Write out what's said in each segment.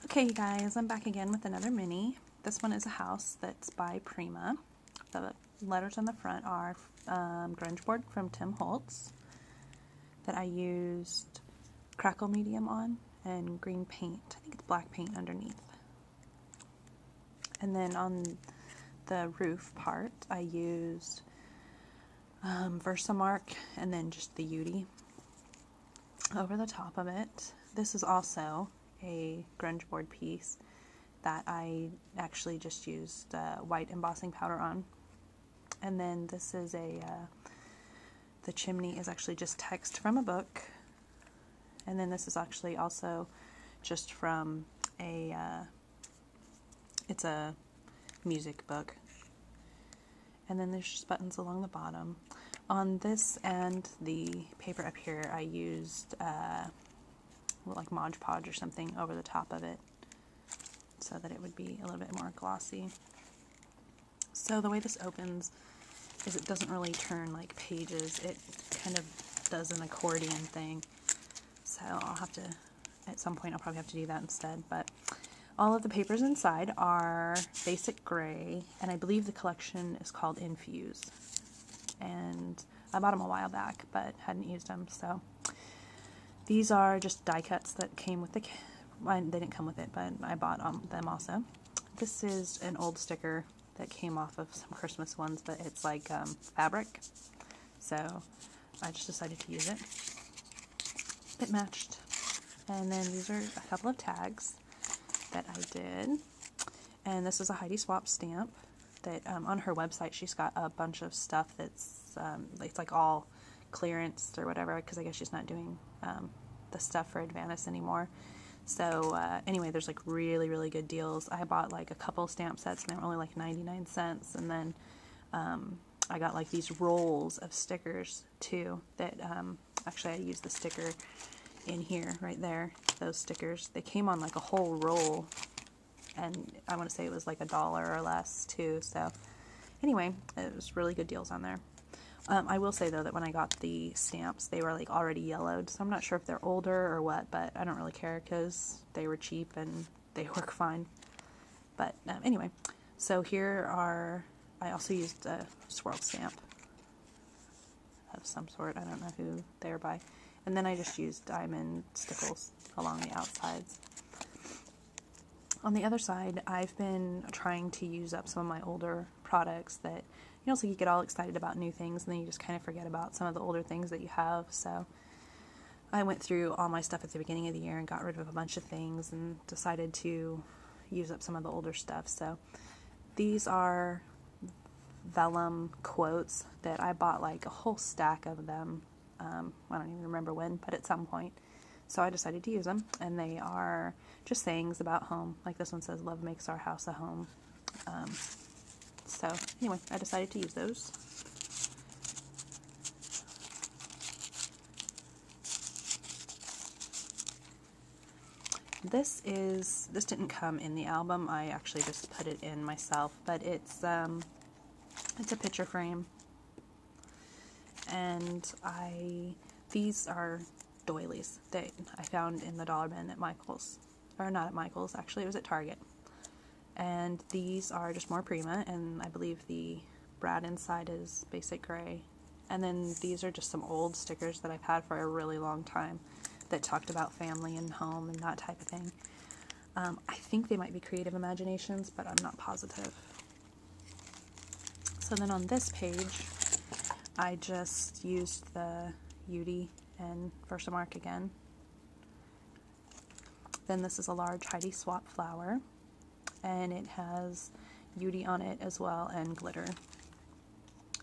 Okay, you guys, I'm back again with another mini. This one is a house that's by Prima. The letters on the front are grunge board from Tim Holtz that I used crackle medium on and green paint. I think it's black paint underneath. And then on the roof part, I used Versamark and then just the Yudi over the top of it. This is also a grunge board piece that I actually just used white embossing powder on. And then this is the chimney is actually just text from a book. And then this is actually also just from it's a music book. And then there's just buttons along the bottom. On this and the paper up here, I used like Mod Podge or something over the top of it so that it would be a little bit more glossy. So the way this opens is it doesn't really turn like pages. It kind of does an accordion thing. So I'll have to, at some point I'll probably have to do that instead. But all of the papers inside are basic gray, and I believe the collection is called Infuse. And I bought them a while back, but hadn't used them, so. These are just die cuts that came with the, they didn't come with it, but I bought them also. This is an old sticker that came off of some Christmas ones, but it's like fabric, so I just decided to use it. It matched. And then these are a couple of tags that I did. And this is a Heidi Swapp stamp that on her website she's got a bunch of stuff that's it's like all clearance or whatever, because I guess she's not doing the stuff for Advantis anymore. So anyway, there's like really good deals. I bought like a couple stamp sets and they were only like 99 cents, and then I got like these rolls of stickers too that actually I used the sticker in here right there. Those stickers, they came on like a whole roll, and I want to say it was like $1 or less too. So anyway, it was really good deals on there. I will say though that when I got the stamps, they were like already yellowed, so I'm not sure if they're older or what, but I don't really care because they were cheap and they work fine. But anyway, so here are, I also used a swirl stamp of some sort. I don't know who they're by. And then I just used diamond stickles along the outsides. On the other side, I've been trying to use up some of my older products that, you know, so you get all excited about new things and then you just kind of forget about some of the older things that you have. So I went through all my stuff at the beginning of the year and got rid of a bunch of things and decided to use up some of the older stuff. So these are vellum quotes that I bought like a whole stack of them. I don't even remember when, but at some point. So I decided to use them, and they are just sayings about home. Like this one says, "Love makes our house a home." So anyway, I decided to use those. This didn't come in the album. I actually just put it in myself, but it's a picture frame. And these are doilies that I found in the dollar bin at Michael's, or not at Michael's, actually it was at Target. And these are just more Prima, and I believe the brad inside is basic gray. And then these are just some old stickers that I've had for a really long time that talked about family and home and that type of thing. I think they might be Creative Imaginations, but I'm not positive. So then on this page, I just used the Yudi and Versamark again. Then this is a large Heidi Swapp flower, and it has Yudi on it as well and glitter.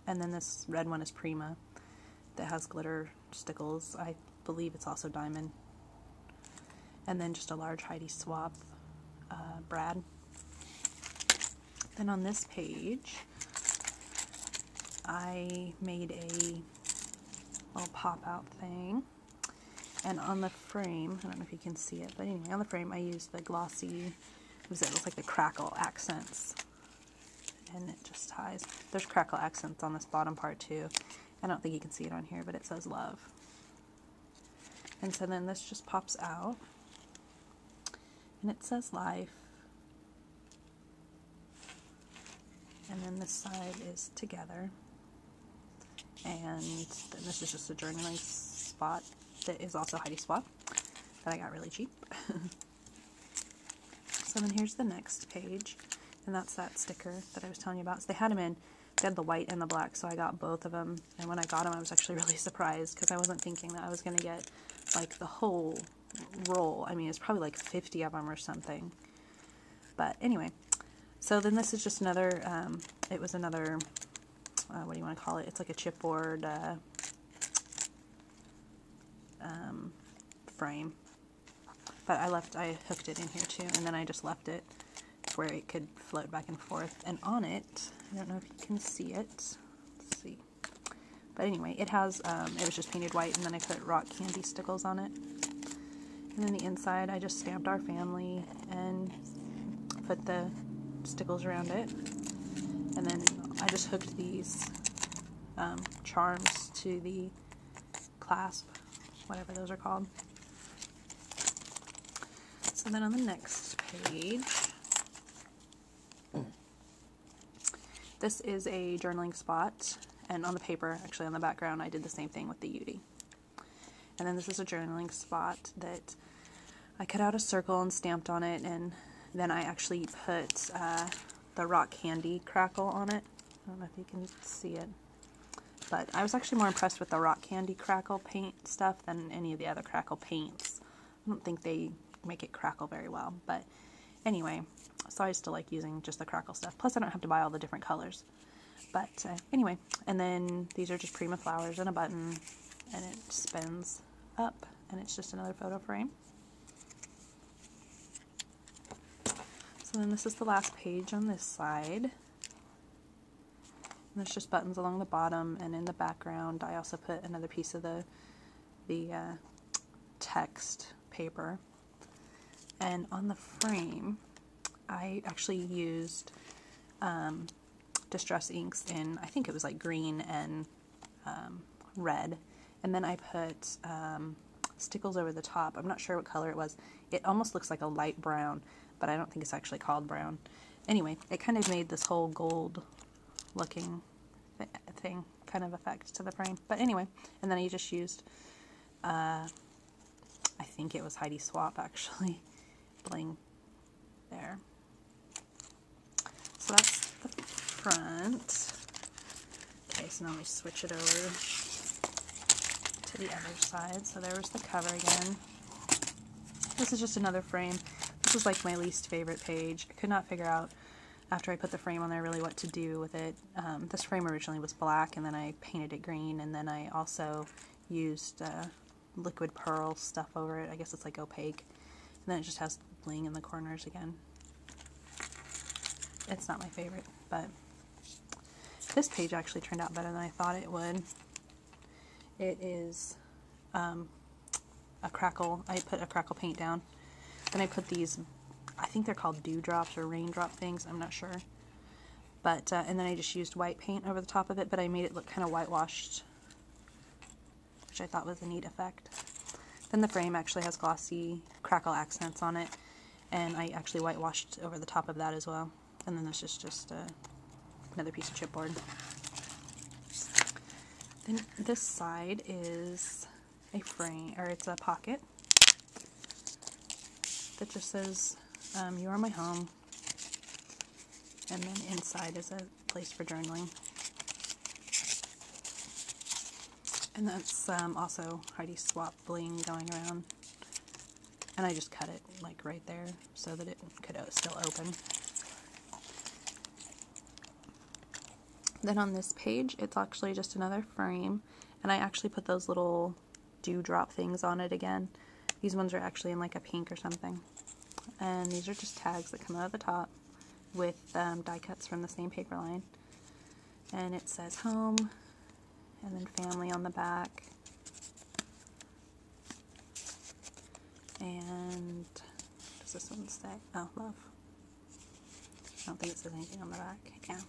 And then this red one is Prima that has glitter stickles. I believe it's also diamond. And then just a large Heidi Swapp brad. Then on this page, I made a little pop-out thing, and on the frame, I don't know if you can see it, but anyway, on the frame I used the glossy, it looks like the crackle accents, and it just ties. There's crackle accents on this bottom part too. I don't think you can see it on here, but it says love. And so then this just pops out, and it says life. And then this side is together. And then this is just a journaling spot that is also Heidi Swapp that I got really cheap. So then here's the next page, and that's that sticker that I was telling you about. So they had them in, they had the white and the black, so I got both of them. And when I got them, I was actually really surprised because I wasn't thinking that I was going to get like the whole roll. I mean, it's probably like 50 of them or something. But anyway, so then this is just another, it was another, what do you want to call it? It's like a chipboard frame. But I hooked it in here too, and then I just left it where it could float back and forth. And on it, I don't know if you can see it. Let's see. But anyway, it has, it was just painted white, and then I put rock candy stickles on it. And then the inside, I just stamped our family and put the stickles around it. And then I just hooked these charms to the clasp, whatever those are called. So then on the next page, this is a journaling spot, and on the paper, actually on the background, I did the same thing with the Yudi. And then this is a journaling spot that I cut out a circle and stamped on it, and then I actually put the rock candy crackle on it. I don't know if you can see it, but I was actually more impressed with the rock candy crackle paint stuff than any of the other crackle paints. I don't think they make it crackle very well, but anyway, so I still like using just the crackle stuff. Plus I don't have to buy all the different colors. But anyway, and then these are just Prima flowers and a button, and it spins up, and it's just another photo frame. So then this is the last page on this side. And there's just buttons along the bottom, and in the background I also put another piece of the text paper. And on the frame, I actually used distress inks in, I think it was like green and red. And then I put stickles over the top. I'm not sure what color it was. It almost looks like a light brown, but I don't think it's actually called brown. Anyway, it kind of made this whole gold looking thing kind of effect to the frame. But anyway, and then I just used, I think it was Heidi Swapp actually, bling there. So that's the front. Okay, so now we switch it over to the other side. So there was the cover again. This is just another frame. This was like my least favorite page. I could not figure out, after I put the frame on there, really what to do with it. This frame originally was black, and then I painted it green, and then I also used liquid pearl stuff over it. I guess it's like opaque. And then it just has bling in the corners again. It's not my favorite, but this page actually turned out better than I thought it would. It is a crackle. I put a crackle paint down. Then I put these, I think they're called dewdrops or raindrop things, I'm not sure. But, and then I just used white paint over the top of it, but I made it look kind of whitewashed, which I thought was a neat effect. Then the frame actually has glossy crackle accents on it, and I actually whitewashed over the top of that as well. And then this is just another piece of chipboard. Then this side is a frame, or it's a pocket that just says, "You are my home." And then inside is a place for journaling. And that's also Heidi Swapp bling going around. And I just cut it like right there so that it could still open. Then on this page, it's actually just another frame. And I actually put those little dewdrop things on it again. These ones are actually in like a pink or something. And these are just tags that come out of the top with die cuts from the same paper line. And it says home, and then family on the back. And does this one say? Oh, love. I don't think it says anything on the back. Yeah.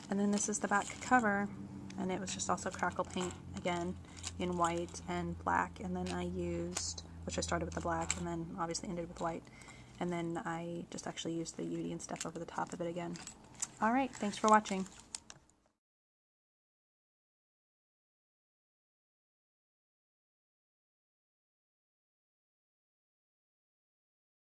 And then this is the back cover, and it was just also crackle paint again. in white and black, and then I used, which I started with the black and then obviously ended with white, and then I just actually used the UD and stuff over the top of it again. Alright, thanks for watching.